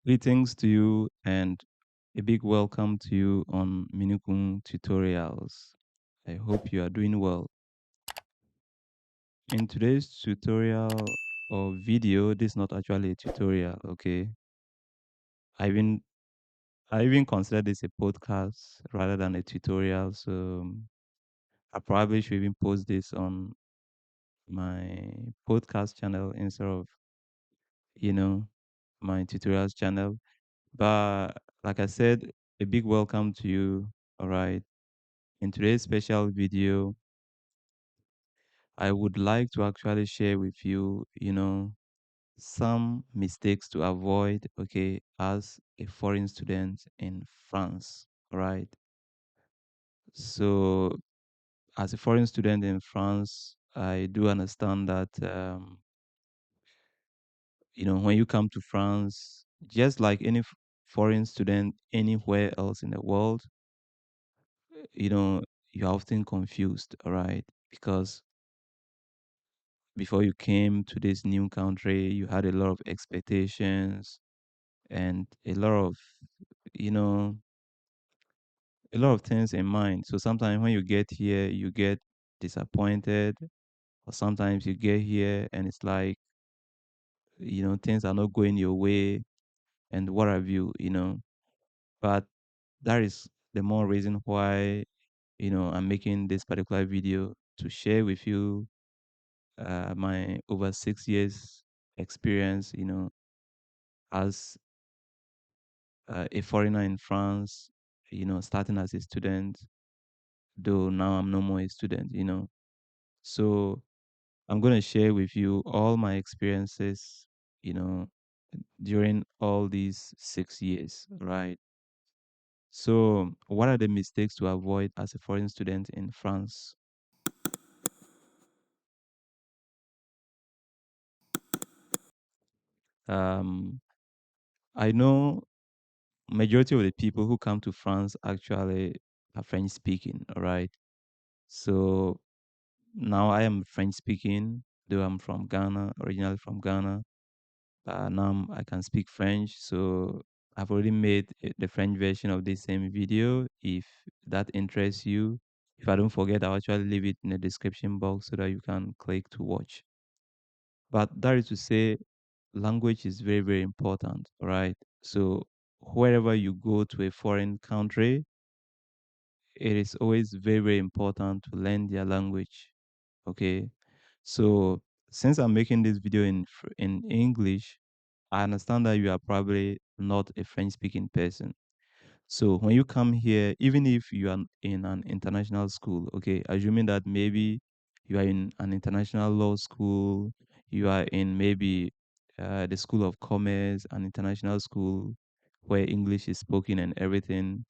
Greetings to you and a big welcome to you on Minukun Tutorials. I hope you are doing well. In today's tutorial or video, this is not actually a tutorial, okay? I even I even consider this a podcast rather than a tutorial, so I probably should even post this on my podcast channel instead of, you know, my tutorials channel. But like I said, a big welcome to you, all right? In today's special video, I would like to actually share with you, some mistakes to avoid, okay, as a foreign student in France, right? So, as a foreign student in France, I do understand that, when you come to France, just like any foreign student anywhere else in the world, you know, you're often confused, all right? Because before you came to this new country, you had a lot of expectations and you know, a lot of things in mind. So sometimes when you get here, you get disappointed, or sometimes you get here and it's like, things are not going your way and what have you. But that is the more reason why, I'm making this particular video to share with you my over 6 years experience, as a foreigner in France, starting as a student, though now I'm no more a student. So I'm going to share with you all my experiences, you know, during all these 6 years, right? So, what are the mistakes to avoid as a foreign student in France? Um, I know majority of the people who come to France actually are French speaking, all right? So now I am French speaking, though I'm from Ghana, originally from Ghana. Now I can speak French, so I've already made the French version of this same video. If that interests you, if I don't forget, I'll actually leave it in the description box so that you can click to watch. But that is to say, language is very, very important, all right? So wherever you go to a foreign country, it is always very, very important to learn their language. Okay. So since I'm making this video in English, I understand that you are probably not a French speaking person. So when you come here, even if you are in an international school, okay, assuming that maybe you are in an international law school, you are in maybe the school of commerce, an international school where English is spoken and everything,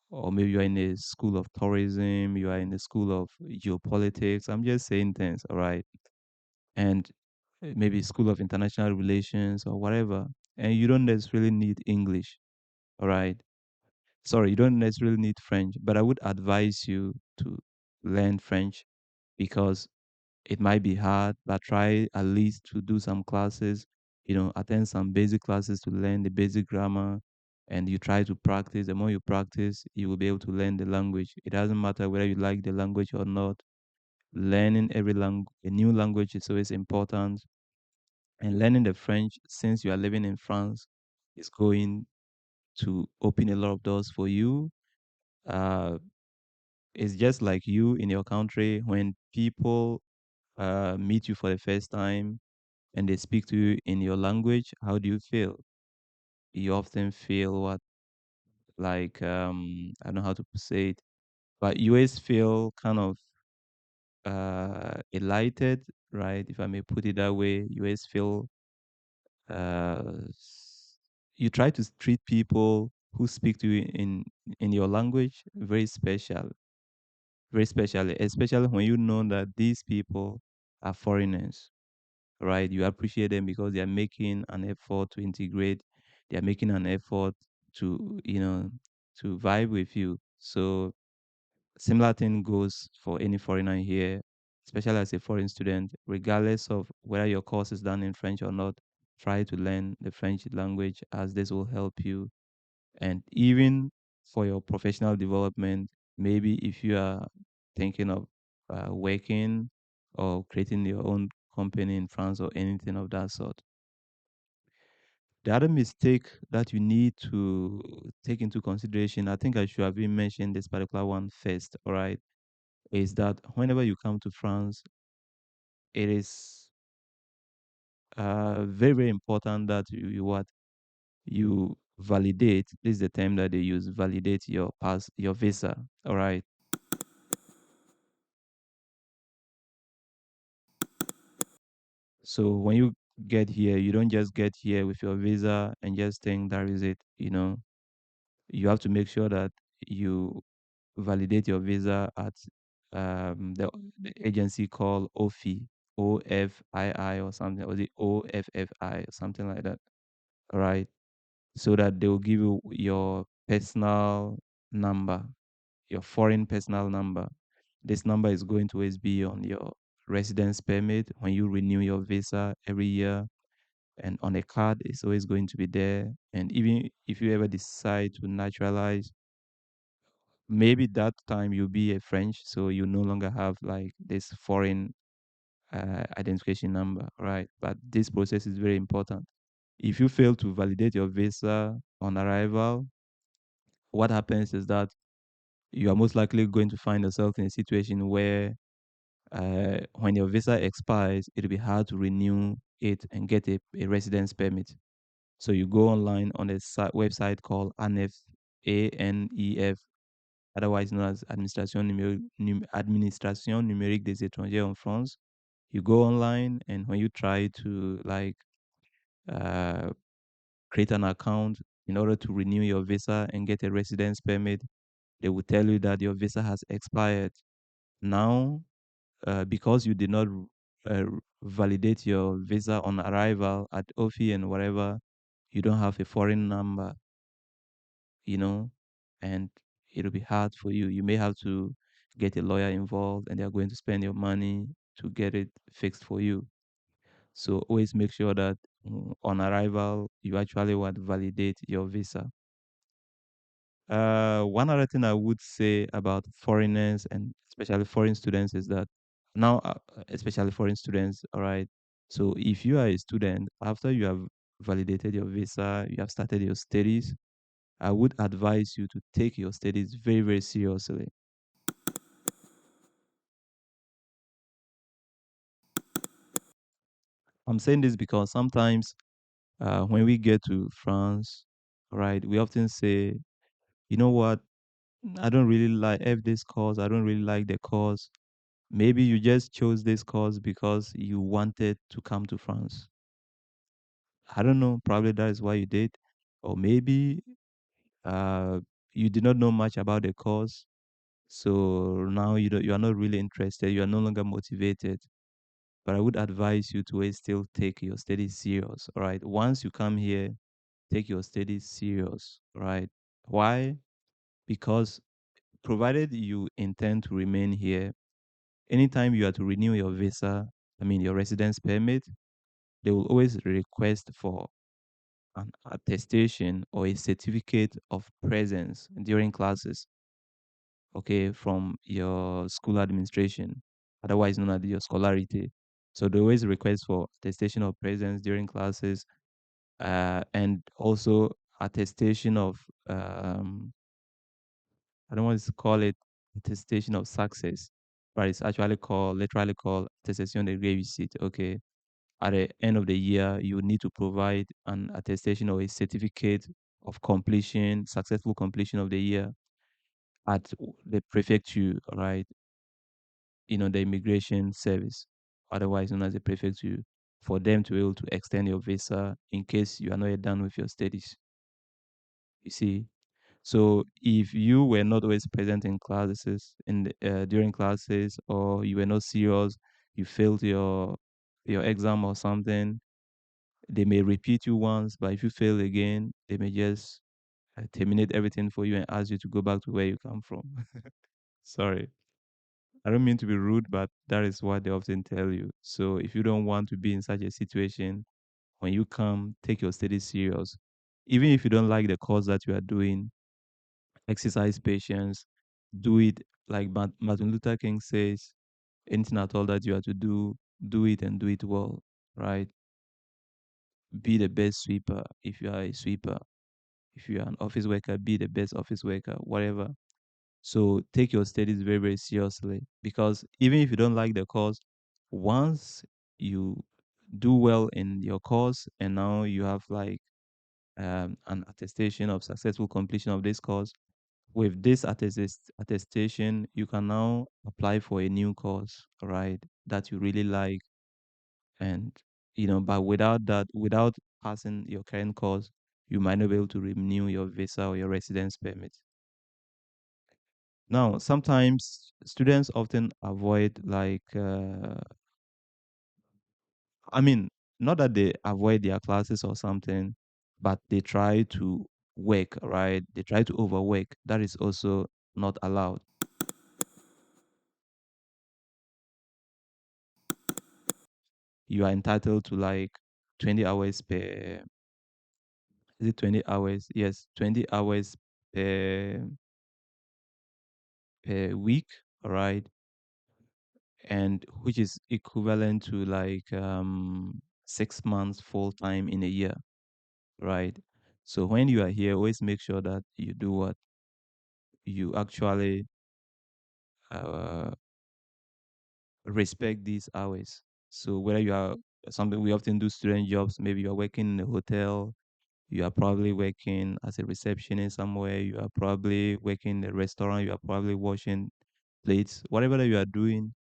or maybe you are in a school of tourism, you are in the school of geopolitics. I'm just saying things, all right? And maybe school of international relations or whatever. And you don't necessarily need English, all right? Sorry, you don't necessarily need French, but I would advise you to learn French because it might be hard, but try at least to do some classes, attend some basic classes to learn the basic grammar, and you try to practice. The more you practice, you will be able to learn the language. It doesn't matter whether you like the language or not. Learning a new language is always important. And learning the French, since you are living in France, is going to open a lot of doors for you. Uh, it's just like you in your country when people meet you for the first time and they speak to you in your language. How do you feel? You often feel what, like, I don't know how to say it, but you always feel kind of elated, right? If I may put it that way, you always feel you try to treat people who speak to you in your language very specially, especially when you know that these people are foreigners, right? You appreciate them because they are making an effort to integrate, they are making an effort to, to vibe with you. So similar thing goes for any foreigner here, especially as a foreign student, regardless of whether your course is done in French or not. try to learn the French language, as this will help you. And even for your professional development, maybe if you are thinking of working or creating your own company in France or anything of that sort. The other mistake that you need to take into consideration, I think I should have been mentioned this particular one first, all right, is that whenever you come to France, it is very, very important that you what you validate. This is the term that they use, validate your visa, all right. So when you get here, you don't just get here with your visa and just think that is it, you know. You have to make sure that you validate your visa at the agency called OFII or something, or the OFFI or something like that. All right. So that they will give you your personal number, your foreign personal number. This number is going to always be on your residence permit when you renew your visa every year, and on a card it's always going to be there. And even if you ever decide to naturalize, maybe that time you'll be a French, so you no longer have like this foreign identification number, right? But this process is very important. If you fail to validate your visa on arrival, what happens is that you are most likely going to find yourself in a situation where when your visa expires, it'll be hard to renew it and get a residence permit. So you go online on a website called ANEF, ANEF, otherwise known as Administration Numérique des Étrangers en France. You go online, and when you try to like uh, create an account in order to renew your visa and get a residence permit, they will tell you that your visa has expired. Now, because you did not uh, validate your visa on arrival at OFI and whatever, you don't have a foreign number, you know, and it'll be hard for you. You may have to get a lawyer involved, and they're going to spend your money to get it fixed for you. So always make sure that on arrival, you actually want to validate your visa. One other thing I would say about foreigners and especially foreign students is that now, especially foreign students, all right. So if you are a student, after you have validated your visa, you have started your studies, I would advise you to take your studies very, very seriously. I'm saying this because sometimes when we get to France, right, we often say, you know what, I don't really like this course. I don't really like the course. Maybe you just chose this course because you wanted to come to France. I don't know. Probably that is why you did. Or maybe uh, you did not know much about the course. So now you are not really interested. You are no longer motivated. But I would advise you to always still take your studies serious. All right. Once you come here, take your studies serious. All right. Why? Because provided you intend to remain here, anytime you are to renew your visa, I mean your residence permit, they will always request for an attestation or a certificate of presence during classes, okay, from your school administration, otherwise known as your scholarity. So they always request for attestation of presence during classes, and also attestation of I don't want to call it attestation of success, but it's actually called literally called attestation de réussite. Okay, at the end of the year, you need to provide an attestation or a certificate of completion, successful completion of the year at the prefecture, right? The immigration service, otherwise known as the prefecture, for them to be able to extend your visa in case you are not yet done with your studies. You see, so if you were not always present in classes during classes, or you were not serious, you failed your exam or something, they may repeat you once, but if you fail again, they may just terminate everything for you and ask you to go back to where you come from. Sorry. I don't mean to be rude, but that is what they often tell you. So if you don't want to be in such a situation, when you come, take your studies serious. Even if you don't like the course that you are doing, exercise patience, do it like Martin Luther King says, anything at all that you have to do it and do it well, right? Be the best sweeper if you are a sweeper. If you are an office worker, be the best office worker, whatever. So take your studies very, very seriously because even if you don't like the course, once you do well in your course and now you have like an attestation of successful completion of this course, with this attestation, you can now apply for a new course, right? That you really like. And, but without that, without passing your current course, you might not be able to renew your visa or your residence permit. Now, sometimes students often avoid I mean, not that they avoid their classes or something, but they try to work, right? They try to overwork. That is also not allowed. You are entitled to like 20 hours is it 20 hours? Yes, 20 hours per, per week, all right? And which is equivalent to like 6 months full time in a year, right? So when you are here, always make sure that you do what you actually uh, respect these hours. So whether you are something we often do student jobs, maybe you are working in a hotel, you are probably working as a receptionist somewhere, you are probably working in a restaurant, you are probably washing plates, whatever that you are doing,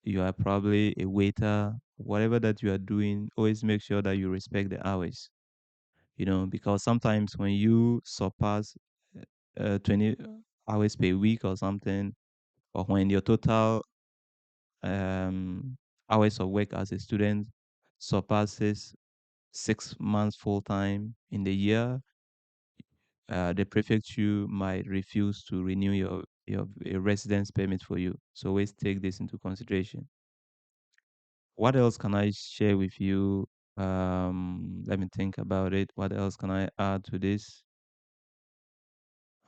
you are probably a waiter, whatever that you are doing, always make sure that you respect the hours, because sometimes when you surpass 20 hours per week or something, or when your total um, hours of work as a student surpasses 6 months full time in the year, the prefecture might refuse to renew your residence permit for you. So always take this into consideration. What else can I share with you? Let me think about it. What else can I add to this?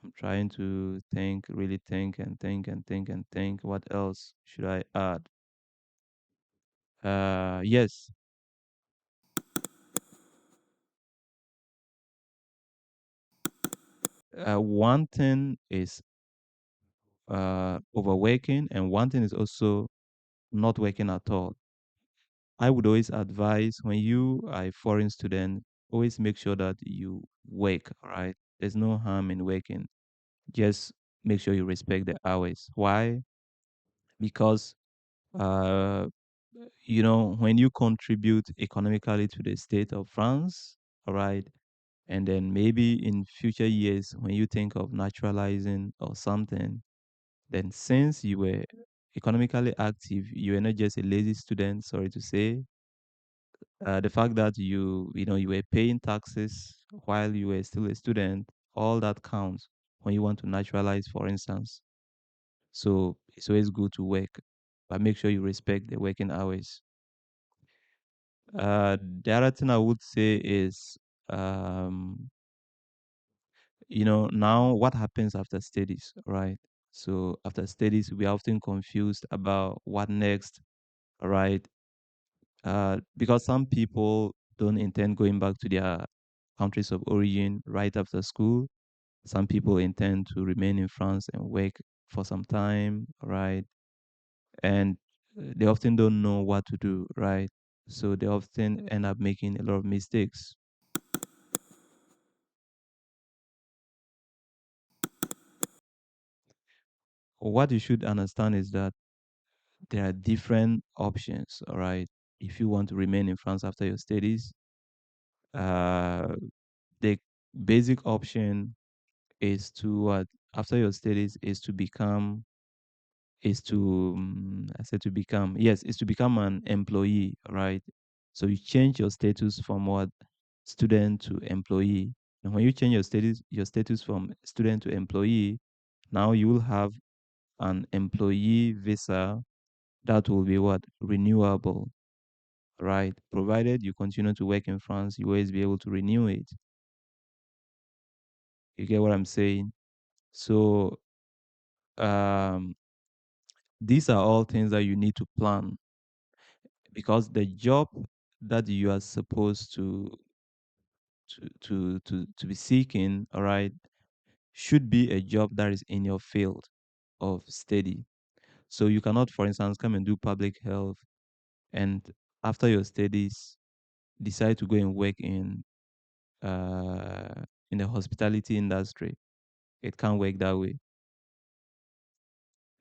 I'm trying to think, really think and think and think and think. What else should I add? Yes. One thing is overworking, and one thing is also not working at all. I would always advise when you are a foreign student, always make sure that you work, all right? There's no harm in working. Just make sure you respect the hours. Why? Because uh, when you contribute economically to the state of France, all right, and then maybe in future years when you think of naturalizing or something, then since you were economically active, you were not just a lazy student, sorry to say, the fact that you were paying taxes while you were still a student, all that counts when you want to naturalize, for instance. So it's always good to work, but make sure you respect the working hours. The other thing I would say is, um, now what happens after studies, right? So after studies, we are often confused about what next, right? Because some people don't intend going back to their countries of origin right after school. Some people intend to remain in France and work for some time, right? And they often don't know what to do, right? So they often end up making a lot of mistakes. What you should understand is that there are different options, all right? If you want to remain in France after your studies, uh, the basic option is to what after your studies is to I said to become yes is to become an employee, right? So you change your status from what student to employee, and when you change your status from student to employee, now you will have an employee visa that will be what renewable. right? Provided you continue to work in France, you always be able to renew it. You get what I'm saying? So um, these are all things that you need to plan because the job that you are supposed to be seeking, all right, should be a job that is in your field of study. So you cannot, for instance, come and do public health and after your studies decide to go and work in the hospitality industry. It can't work that way.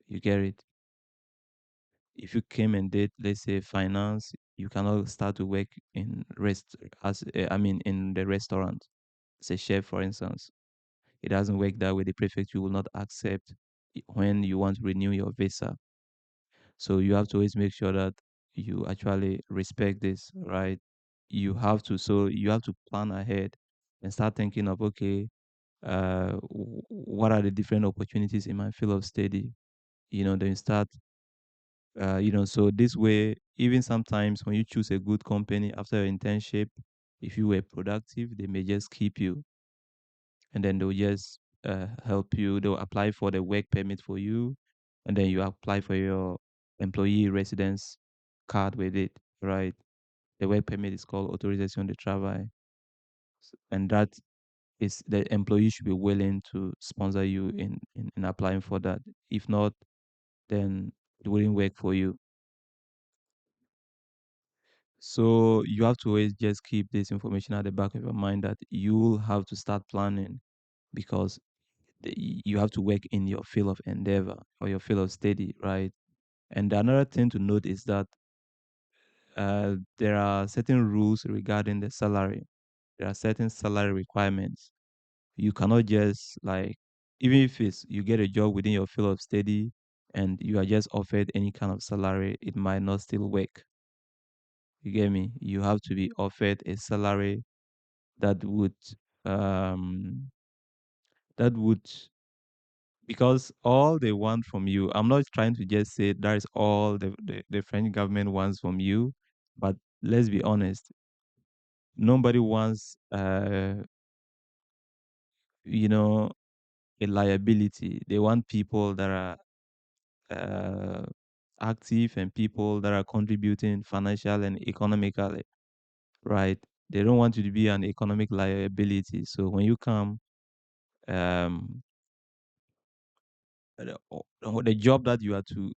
You get it? If you came and did, let's say, finance, you cannot start to work in in the restaurant as a chef, for instance. It doesn't work that way. The prefecture will not accept when you want to renew your visa. So you have to always make sure that you actually respect this, right? You have to plan ahead and start thinking of, okay, what are the different opportunities in my field of study? Then you start, so this way, even sometimes when you choose a good company after your internship, if you were productive, they may just keep you and then they'll just help you. They'll apply for the work permit for you, and then you apply for your employee residence card with it, right? The work permit is called autorisation de travail, and that is the employee should be willing to sponsor you in applying for that. If not, then it wouldn't work for you. So you have to always just keep this information at the back of your mind that you'll have to start planning because you have to work in your field of endeavor or your field of study, right? And another thing to note is that there are certain rules regarding the salary. There are certain salary requirements. You cannot just like, even if it's you get a job within your field of study and you are just offered any kind of salary, it might not still work. You get me? You have to be offered a salary that um would because all they want from you, I'm not trying to just say that is all the French government wants from you, but let's be honest, nobody wants you know a liability. They want people that are uh, active and people that are contributing financial and economically, right? They don't want you to be an economic liability. So when you come, um, the job that you are to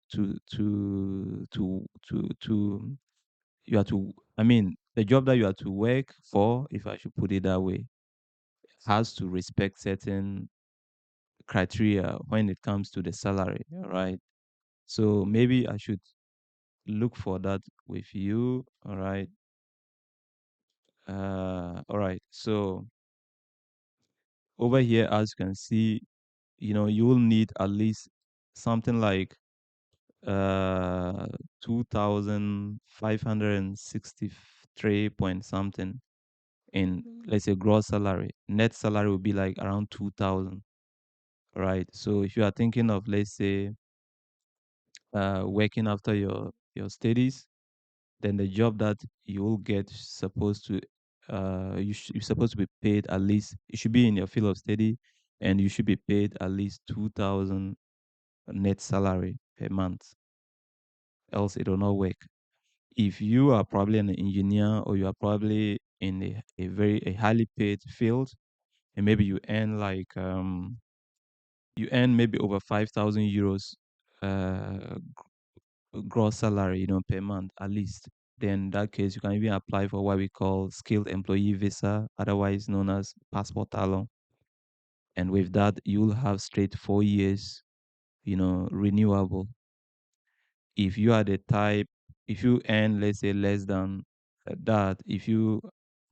you are to I mean the job that you are to work for, if I should put it that way, has to respect certain criteria when it comes to the salary, all right? So maybe I should look for that with you, all right? All right. So over here, as you can see, you will need at least something like 2,563 point something in, let's say, gross salary. Net salary will be like around 2,000, right? So if you are thinking of, let's say, working after your studies, then the job that you will get supposed to you're supposed to be paid at least, you should be in your field of study and you should be paid at least 2,000 net salary per month, else it will not work. If you are probably an engineer or you are probably in a highly paid field and maybe you earn maybe over 5,000 euros gross salary, per month at least, then in that case, you can even apply for what we call skilled employee visa, otherwise known as passport talent. And with that, you'll have straight 4 years, renewable. If you are the type, if you earn, let's say, less than that, if you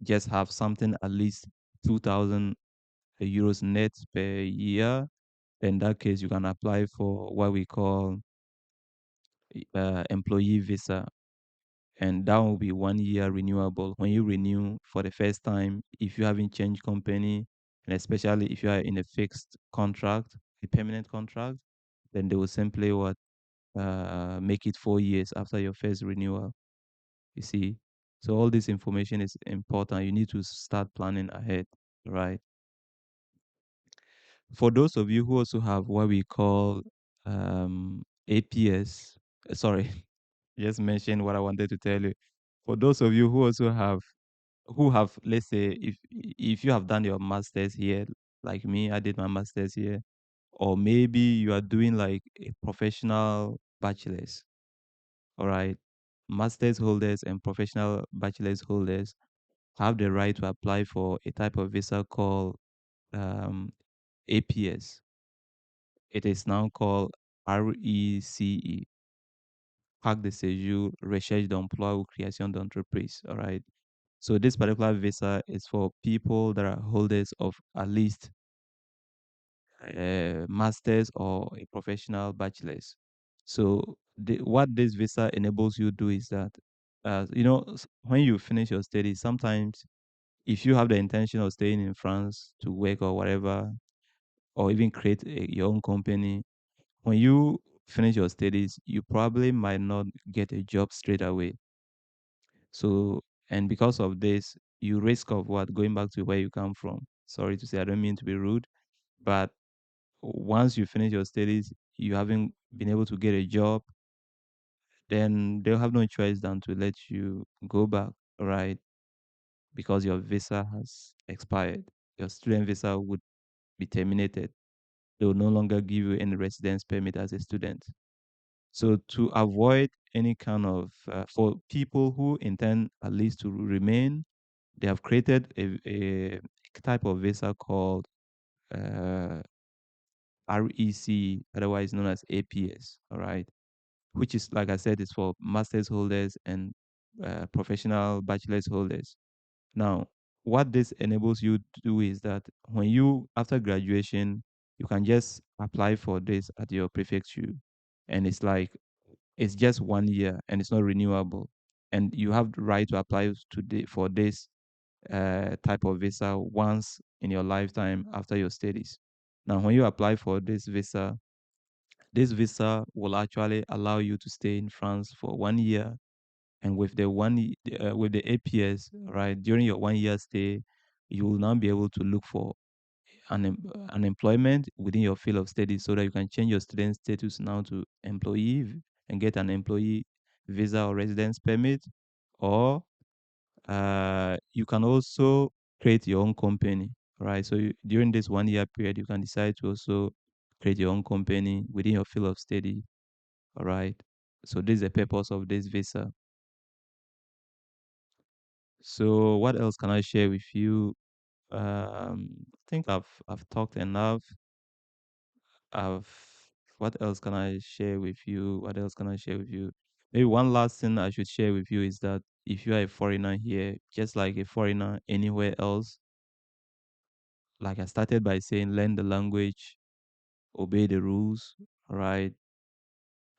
just have something at least 2,000 euros net per year, then in that case, you can apply for what we call employee visa, and that will be 1 year renewable. When you renew for the first time, if you haven't changed company, and especially if you are in a fixed contract, a permanent contract, then they will simply make it 4 years after your first renewal. You see, So all this information is important. You need to start planning ahead, right? For those of you who also have what we call APS, sorry, just mentioned what I wanted to tell you. For those of you who also have, who have, let's say, if you have done your masters here, like me, I did my masters here, or maybe you are doing like a professional bachelor's, all right? Masters holders and professional bachelor's holders have the right to apply for a type of visa called APS. It is now called RECE, Carte de séjour, recherche d'emploi ou création d'entreprise. All right. So this particular visa is for people that are holders of at least a master's or a professional bachelor's. So what this visa enables you to do is that, when you finish your studies, sometimes if you have the intention of staying in France to work or whatever, or even create your own company, when you finish your studies, you probably might not get a job straight away. So, and because of this, you risk of what going back to where you come from. Sorry to say, I don't mean to be rude, but once you finish your studies, you haven't been able to get a job, then they'll have no choice than to let you go back, right? Because your visa has expired. Your student visa would be terminated. They will no longer give you any residence permit as a student. So to avoid any kind of, for people who intend at least to remain, they have created a type of visa called uh, REC, otherwise known as APS. All right, which is, like I said, is for masters holders and professional bachelor's holders. Now, what this enables you to do is that when you, after graduation, you can just apply for this at your prefecture, and it's like it's just 1 year and it's not renewable, and you have the right to apply for this type of visa once in your lifetime after your studies. Now, when you apply for this visa will actually allow you to stay in France for 1 year. And with the with the APS, right, during your 1 year stay, you will now be able to look for unemployment within your field of study so that you can change your student status now to and get an employee visa or residence permit, or you can also create your own company, right? So during this 1 year period, you can decide to also create your own company within your field of study, all right? So this is the purpose of this visa. So what else can I share with you? I think I've talked enough. I've What else can I share with you? What else can I share with you? Maybe one last thing I should share with you is that if you are a foreigner here, just like a foreigner anywhere else, like I started by saying, learn the language, obey the rules, right?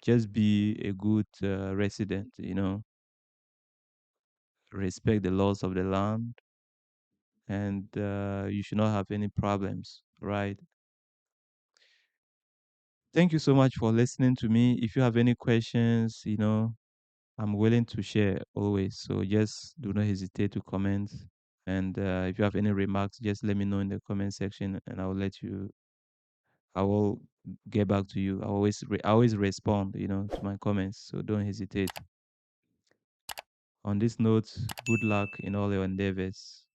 Just be a good resident, respect the laws of the land, and you should not have any problems, right? Thank you so much for listening to me. If you have any questions, I'm willing to share always. So just do not hesitate to comment. And if you have any remarks, just let me know in the comment section, and I will get back to you. I always respond, to my comments. So don't hesitate. On this note, good luck in all your endeavors.